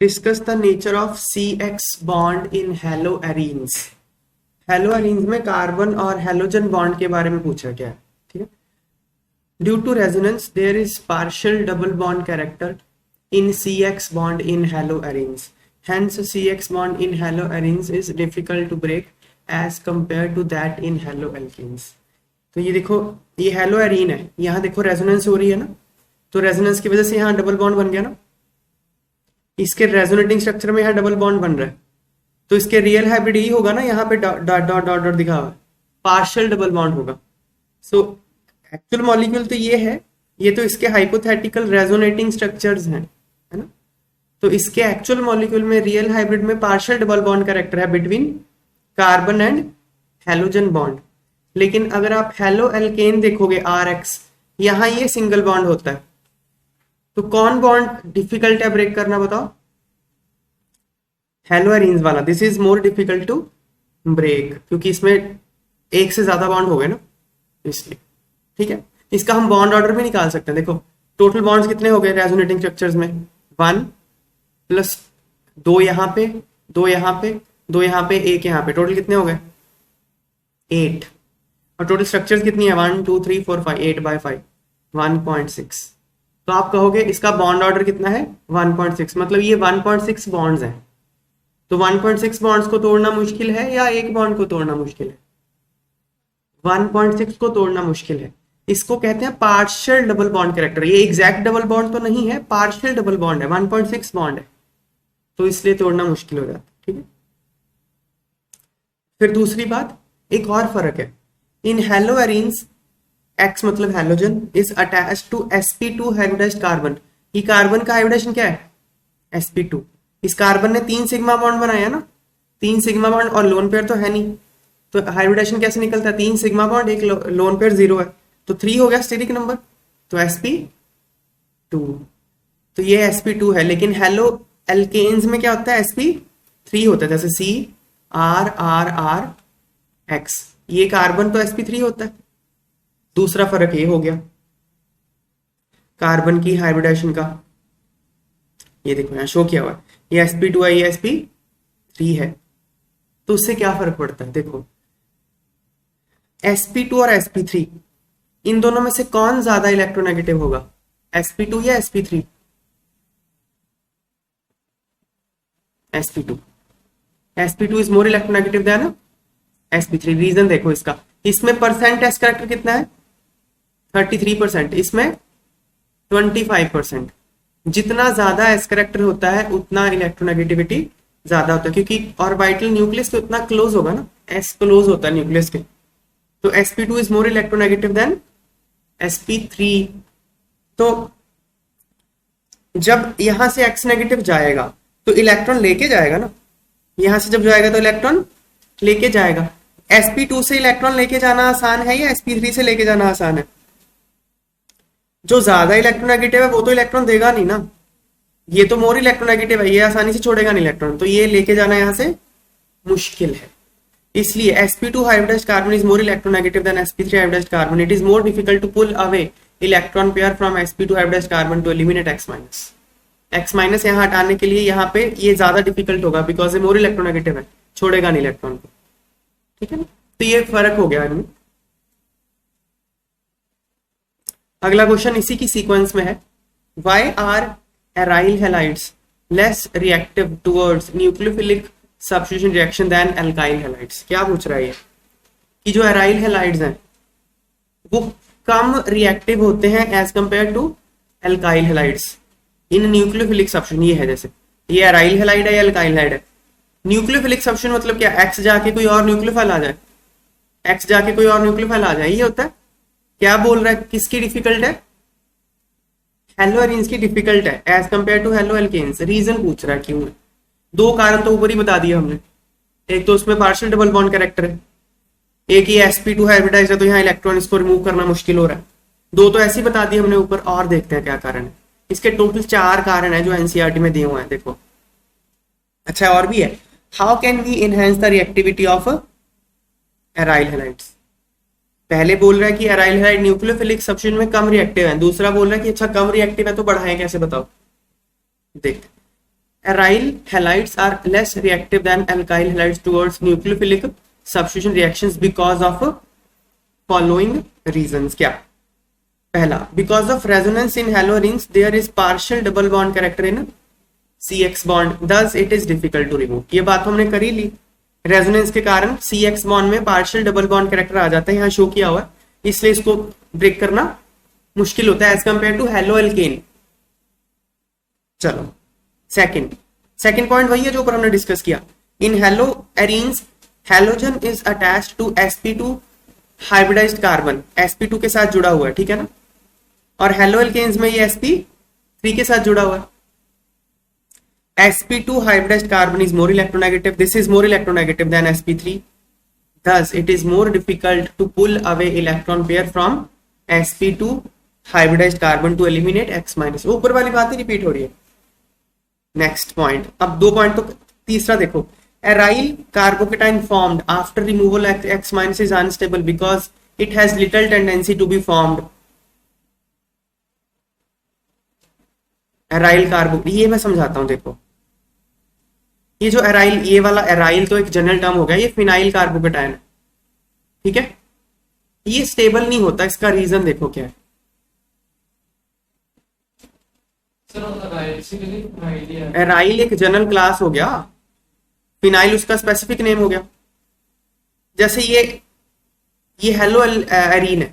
Discuss the nature of CX bond in haloarenes. Haloarenes में carbon और halogen bond के बारे में पूछा गया है, ठीक है। Due to resonance there is partial double bond character in CX bond in haloarenes. Hence, CX bond in haloarenes is difficult to break as compared to that in haloalkenes. तो ये देखो, ये हेलोएरीन है, यहाँ देखो रेजोनेंस हो रही है ना, तो रेजोनेंस की वजह से यहाँ डबल बॉन्ड बन गया ना। इसके रेजोनेटिंग स्ट्रक्चर में यहाँ डबल बॉन्ड बन रहा है, तो इसके रियल हाइब्रिड ही होगा ना, यहाँ पे डॉट डॉट डॉट डॉट दिखा हुआ है, पार्शियल डबल बॉन्ड होगा। सो एक्चुअल मॉलिक्यूल तो ये है, ये तो इसके हाइपोथेटिकल रेजोनेटिंग स्ट्रक्चर्स हैं, है ना। तो इसके एक्चुअल मॉलिक्यूल में रियल हाइब्रिड में पार्शियल डबल बॉन्ड कैरेक्टर है between carbon and halogen bond. लेकिन अगर आप हेलो एल्केन देखोगे RX, यहां ये सिंगल बॉन्ड होता है। तो कौन बॉन्ड डिफिकल्ट है ब्रेक करना, बताओ? हेलोएरीन्स वाला। This is more difficult to break, क्योंकि इसमें एक से ज्यादा बॉन्ड हो गए ना, इसलिए। ठीक है, इसका हम बॉन्ड ऑर्डर भी निकाल सकते हैं। देखो टोटल बॉन्ड्स कितने हो गए रेजोनेटिंग स्ट्रक्चर्स में, 1 प्लस 2 यहाँ पे, 2 यहाँ पे, 2 यहाँ पे, 1 यहाँ पे, टोटल कितने हो गए 8। और टोटल स्ट्रक्चर्स कितनी है 1 2 3 4 5, 8 by 5 1.6। तो आप कहोगे इसका बॉन्ड ऑर्डर कितना है 1.6, मतलब ये 1.6 बॉन्ड्स हैं। तो 1.6 बॉन्ड्स को तोड़ना मुश्किल है या एक बॉन्ड को तोड़ना मुश्किल है? 1.6 को तोड़ना मुश्किल है। इसको कहते हैं पार्शियल डबल बॉन्ड कैरेक्टर। ये एग्जैक्ट डबल बॉन्ड तो नहीं है, पार्शियल डबल बॉन्ड है, 1.6 बॉन्ड है, तो इसलिए तोड़ना मुश्किल हो जाता है। ठीक है, फिर दूसरी बात, एक और फर्क है। इन हेलोएरीन्स X मतलब halogen is attached to sp2 hybridised carbon. ये कार्बन का हाइब्रिडेशन क्या है sp2। इस कार्बन ने 3 सिग्मा बॉन्ड बनाया ना, 3 सिग्मा बॉन्ड, और लोन पेयर तो है नहीं, तो हाइब्रिडेशन कैसे निकलता है? 3 सिग्मा बॉन्ड, एक लोन पेयर 0 है, तो 3 हो गया स्टेरिक नंबर, तो sp2। तो ये sp2 है। लेकिन हेलो एल्केन्स में क्या होता है sp3 होता है, जैसे CRRRX। ये कार्बन तो sp3 होता है। दूसरा फर्क ये हो गया कार्बन की हाइब्रिडेशन का। ये देखो यहाँ शो किया हुआ है, ये sp2 है, ये sp3 है। तो उससे क्या फर्क पड़ता है? देखो sp2 और sp3, इन दोनों में से कौन ज्यादा इलेक्ट्रोनेगेटिव होगा, sp2 या sp3? sp2। sp2 is more electronegative than sp3। Reason देखो इसका, इसमें परसेंट एस कैरेक्टर कितना है 33%, इसमें 25%। जितना ज्यादा एस कैरेक्टर होता है उतना इलेक्ट्रोनेगेटिविटी ज्यादा होता है, क्योंकि ऑर्बिटल न्यूक्लियस के उतना क्लोज होगा ना, एस क्लोज होता है न्यूक्लियस के। तो sp2 is more electronegative than sp3। तो जब यहां से x नेगेटिव जाएगा तो इलेक्ट्रॉन लेके जाएगा ना, यहां से जब जाएगा तो इलेक्ट्रॉन लेके जाएगा। sp2 से इलेक्ट्रॉन लेके जाना आसान है या sp3 से लेके जाना आसान है? जो ज्यादा इलेक्ट्रोनेगेटिव है वो तो इलेक्ट्रॉन देगा नहीं ना, ये तो मोर इलेक्ट्रोनेगेटिव है, ये आसानी से छोड़ेगा नहीं इलेक्ट्रॉन, तो ये लेके जाना यहां से मुश्किल है। इसलिए sp2 hybridised carbon is more electronegative than sp3 hybridised carbon. It is more difficult to pull away electron pair from sp2 hybridised carbon to eliminate x minus यहाँ हटाने के लिए यहाँ पे ये ज्यादा डिफिकल्ट होगा, बिकॉज ये मोर इलेक्ट्रोनेगेटिव है, छोड़ेगा नहीं इलेक्ट्रॉन को। ठीक है ना, तो ये फर्क हो गया इनमें। अगला क्वेश्चन इसी की सीक्वेंस में है, why are aryl halides less reactive towards nucleophilic substitution reaction than alkyl halides. क्या पूछ रहा है ये कि जो एराइल हैलाइड्स हैं वो कम रिएक्टिव होते हैं as compare to alkyl halides in nucleophilic substitution. ये है, जैसे ये एराइल हैलाइड है या एल्काइल हैलाइड है। न्यूक्लियोफिलिक सब्स्टिट्यूशन मतलब क्या, एक्स जाके कोई और न्यूक्लियोफाइल आ जाए, एक्स जाके कोई और न्यूक्लियोफाइल आ जाए, ये होता है। क्या बोल रहा है, किसकी डिफिकल्ट है? हेलोएरीन्स की डिफिकल्ट है as compare to haloalkanes. Reason पूछ रहा है क्यों है। 2 कारण तो ऊपर ही बता दिया हमने, एक तो उसमें पार्शियल डबल बॉन्ड कैरेक्टर है, एक ही sp2 हाइब्रिडाइज्ड है, तो यहाँ इलेक्ट्रॉन इसको रिमूव करना मुश्किल हो रहा है। 2 तो ऐसे ही बता दिए हमने ऊपर, और देखते हैं क्या कारण है। इसके टोटल 4 कारण है जो एनसीईआरटी में दिए हुए हैं, देखो। अच्छा, और भी है, how can we enhance the reactivity of aryl halides. पहले बोल रहा है कि एराइल हैलाइड न्यूक्लियोफिलिक सब्स्टिट्यूशन में कम रिएक्टिव है, दूसरा बोल रहा है कि अच्छा कम रिएक्टिव है तो बढ़ाएं कैसे, बताओ। देख, Aryl halides are less reactive than alkyl halides towards nucleophilic substitution reactions because of following reasons. क्या? पहला, because of resonance in haloarenes there is partial double bond character in CX bond, thus it is difficult to remove. ये बात हमने करी ली, resonance के कारण CX bond में partial double bond character आ जाता है, यहाँ शो किया हुआ है, इसलिए इसको ब्रेक करना मुश्किल होता है as compare to haloalkane. चलो सेकंड पॉइंट वही है जो ऊपर हमने डिस्कस किया. In haloarenes halogen is attached to sp2 hybridised carbon, sp2 के साथ जुड़ा हुआ है, ठीक है ना. और हेलो एल्केन्स में ये sp3 के साथ जुड़ा हुआ है. sp2 hybridized carbon is more electronegative. This is more electronegative than sp3. Thus, it is more difficult to pull away electron pair from sp2 hybridized carbon to eliminate X minus. ऊपर वाली बात ही repeat हो रही है. Next point, अब 2 point तो तीसरा देखो. Aryl carbocation formed after removal X minus is unstable because it has little tendency to be formed. Aryl कार्बो, ये मैं समझाता हूं. देखो ये जो एराइल, ये वाला एराइल तो एक जनरल टर्म हो गया, ये फिनाइल कार्बोकेटायन है, ठीक है. ये स्टेबल नहीं होता, इसका रीजन देखो क्या है. एराइल एक जनरल क्लास हो गया, फिनाइल उसका स्पेसिफिक नेम हो गया. जैसे ये हेलो एरीन है,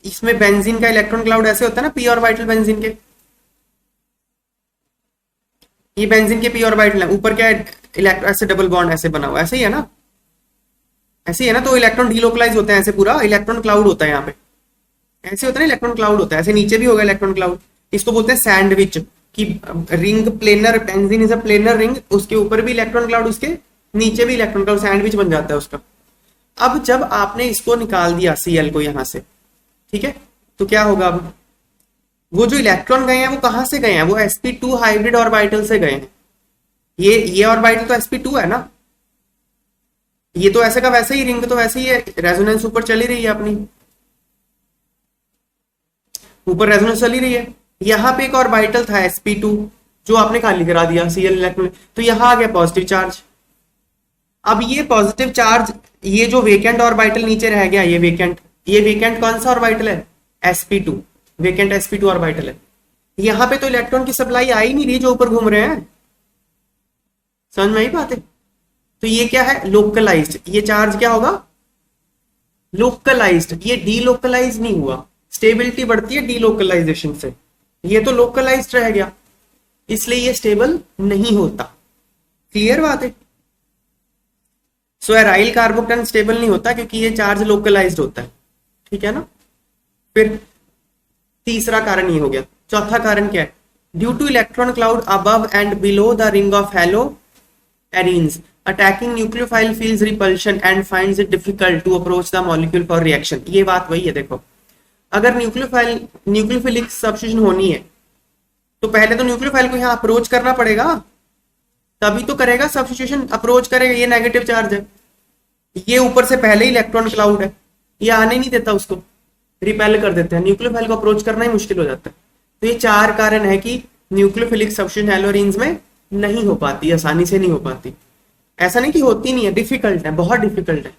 इसमें बेंजीन का इलेक्ट्रॉन क्लाउड ऐसे होता है ना, पी ऑर्बिटल बेंजीन के. ये बेंजीन के पी ऑर्बिटल है, ऊपर क्या है, ऐसे डबल बॉन्ड ऐसे बना हुआ, ऐसे ही है ना, ऐसे ही है ना. तो इलेक्ट्रॉन डीलोकलाइज होते हैं, ऐसे पूरा इलेक्ट्रॉन क्लाउड होता है यहाँ पे, ऐसे होता है ना, इलेक्ट्रॉन क्लाउड होता है. ऐसे नीचे भी होगा इलेक्ट्रॉन क्लाउड, इसको बोलते हैं सैंडविच. की ring planar, benzene is a planar ring, उसके ऊपर भी इलेक्ट्रॉन क्लाउड, उसके नीचे भी इलेक्ट्रॉन क्लाउड, सैंडविच बन जाता है उसका. अब जब आपने इसको निकाल दिया Cl को यहां से, ठीक है, तो क्या होगा. अब वो जो इलेक्ट्रॉन गए हैं वो कहां से गए हैं, वो sp2 हाइब्रिड ऑर्बिटल से गए हैं. ये ऑर्बिटल तो sp2 है ना, ये तो ऐसे का वैसे ही, रिंग तो वैसे ही है, रेजोनेंस ऊपर चली रही है अपनी, ऊपर रेजोनेंस चली रही है. यहां पे एक ऑर्बिटल था sp2 जो आपने खाली करा दिया Cl इलेक्ट्रॉन, तो यहां आ गया पॉजिटिव चार्ज. अब ये पॉजिटिव चार्ज, ये जो वेकेंट ऑर्बिटल नीचे रह गया, ये वेकेंट कौन सा ऑर्बिटल है, sp2, वेकेंट sp2 ऑर्बिटल है. यहां पे तो इलेक्ट्रॉन की सप्लाई आ ही नहीं रही जो ऊपर घूम रहे हैं, समझ में आई बात है. तो ये क्या है, लोकलाइज्ड. ये चार्ज क्या होगा, लोकलाइज्ड. ये डीलोकलाइज नहीं हुआ, स्टेबिलिटी बढ़ती है डीलोकलाइजेशन से, ये तो लोकलाइज्ड रह गया, इसलिए ये स्टेबल नहीं होता. क्लियर बात है. सो एराइल कार्बोकेटायन स्टेबल नहीं होता क्योंकि ये चार्ज लोकलाइज्ड होता है, ठीक है ना. फिर तीसरा कारण ये हो गया. चौथा कारण क्या है, due to electron cloud above and below the ring of haloarenes attacking nucleophile feels repulsion and finds it difficult to approach the molecule for reaction. ये बात वही है. देखो अगर न्यूक्लियोफिलिक सब्स्टिट्यूशन होनी है तो पहले तो न्यूक्लियोफाइल को यहाँ अप्रोच करना पड़ेगा, तभी तो करेगा सब्स्टिट्यूशन, अप्रोच करेगा. ये नेगेटिव चार्ज है, ये ऊपर से पहले ही इलेक्ट्रॉन क्लाउड है, ये आने नहीं देता, उसको रिपेल कर देते हैं, न्यूक्लियोफाइल को अप्रोच करना ही मुश्किल हो जाता है. तो ये 4 कारण है कि न्यूक्लियोफिलिक सब्स्टिट्यूशन हेलोरीन्स में नहीं हो पाती, आसानी से नहीं हो पाती. ऐसा नहीं कि होती नहीं है, डिफिकल्ट है, बहुत डिफिकल्ट है.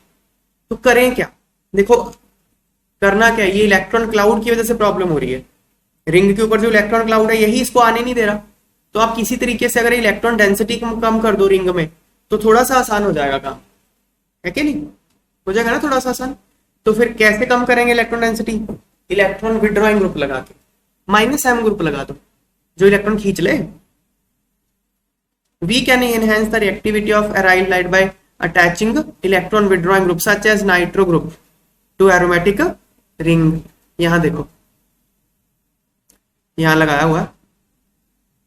तो करें क्या, देखो करना क्या है, ये इलेक्ट्रॉन क्लाउड की वजह से प्रॉब्लम हो रही है. रिंग के ऊपर जो इलेक्ट्रॉन क्लाउड है यही इसको आने नहीं दे रहा. तो आप किसी तरीके से अगर इलेक्ट्रॉन डेंसिटी कम कर दो रिंग में, तो थोड़ा सा आसान हो जाएगा काम, है कि नहीं, हो जाएगा ना थोड़ा सा आसान. तो फिर कैसे कम करेंगे electron density, electron withdrawing group लगा के, -m ग्रुप लगा दो जो इलेक्ट्रॉन खींच ले. We can enhance the reactivity of aryl halide by attaching electron withdrawing group such as nitro group to aromatic ring. यहां देखो, यहां लगाया हुआ,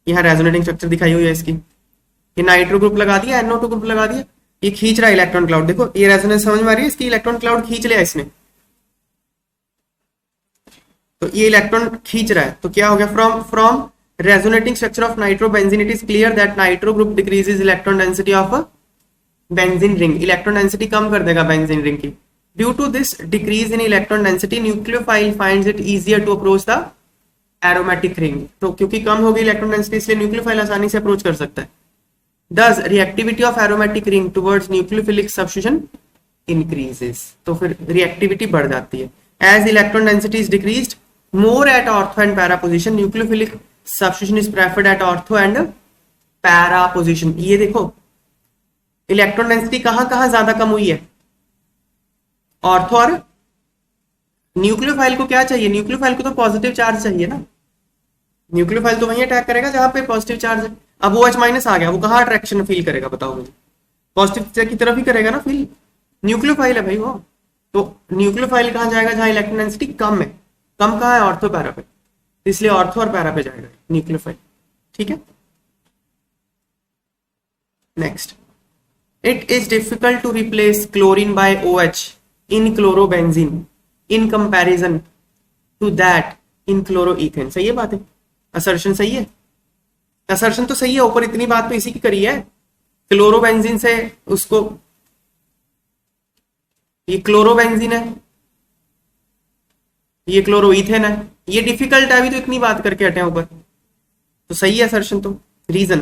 यहां रेजोनेटिंग स्ट्रक्चर दिखाई हुई है इसकी. ये नाइट्रो ग्रुप लगा दिया, NO2 ग्रुप लगा दिया, ये खींच रहा है इलेक्ट्रॉन क्लाउड. देखो ये रेजोनेंस समझ में आ रही है, इसकी इलेक्ट्रॉन क्लाउड खींच लिया इसने, तो ये इलेक्ट्रॉन खींच रहा है. तो क्या हो गया, from resonating structure of nitrobenzene it is clear that nitro group decreases electron density of a benzene ring. electron density कम कर देगा benzene ring की. due to this decrease in electron density nucleophile finds it easier to approach the aromatic ring, तो क्योंकि कम होगी electron density इसलिए nucleophile आसानी से approach कर सकता है. Does reactivity of aromatic ring towards nucleophilic substitution increases, तो फिर reactivity बढ़ जाती है. As electron density is decreased more at ortho and para position, nucleophilic substitution is preferred at ortho and para position. ये देखो इलेक्ट्रॉन डेंसिटी कहां कहां ज्यादा कम हुई है, ऑर्थो और न्यूक्लियोफाइल को क्या चाहिए, न्यूक्लियोफाइल को तो पॉजिटिव चार्ज चाहिए ना, न्यूक्लियोफाइल तो वहीं अटैक करेगा जहां पे पॉजिटिव चार्ज है. अब OH माइनस आ गया, वो कहां अट्रैक्शन फील करेगा बताओ मुझे, पॉजिटिव की तरफ ही करेगा ना फील, न्यूक्लियोफाइल है भाई वो. तो न्यूक्लियोफाइल कहां जाएगा जहां इलेक्ट्रॉन डेंसिटी कम है, कम कहां है ऑर्थो पैरा पे, इसलिए ऑर्थो और पैरा पे जाएगा न्यूक्लियोफाइल. ठीक है. Next, it is difficult to replace chlorine by OH in chlorobenzene in comparison to that in chloroethane. सही है बात है, असर्शन सही है, असर्शन तो सही है, ऊपर इतनी बात तो इसी की करी है. क्लोरोबेंजीन से उसको, ये क्लोरोबेंजीन है, ये क्लोरोइथेन है, ये डिफिकल्ट है, अभी तो इतनी बात करके हटे ऊपर, तो सही है असर्शन तो. Reason,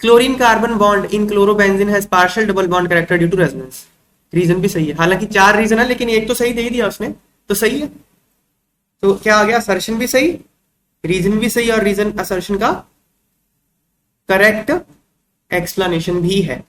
chlorine carbon bond in chlorobenzene has partial double bond character due to resonance. Reason भी सही है, हालांकि 4 रीजन है लेकिन एक तो सही दे ही दिया उसने, तो सही है. तो क्या आ गया, असर्शन भी सही, रीजन भी सही, और रीजन असर्शन का करेक्ट एक्सप्लेनेशन भी है.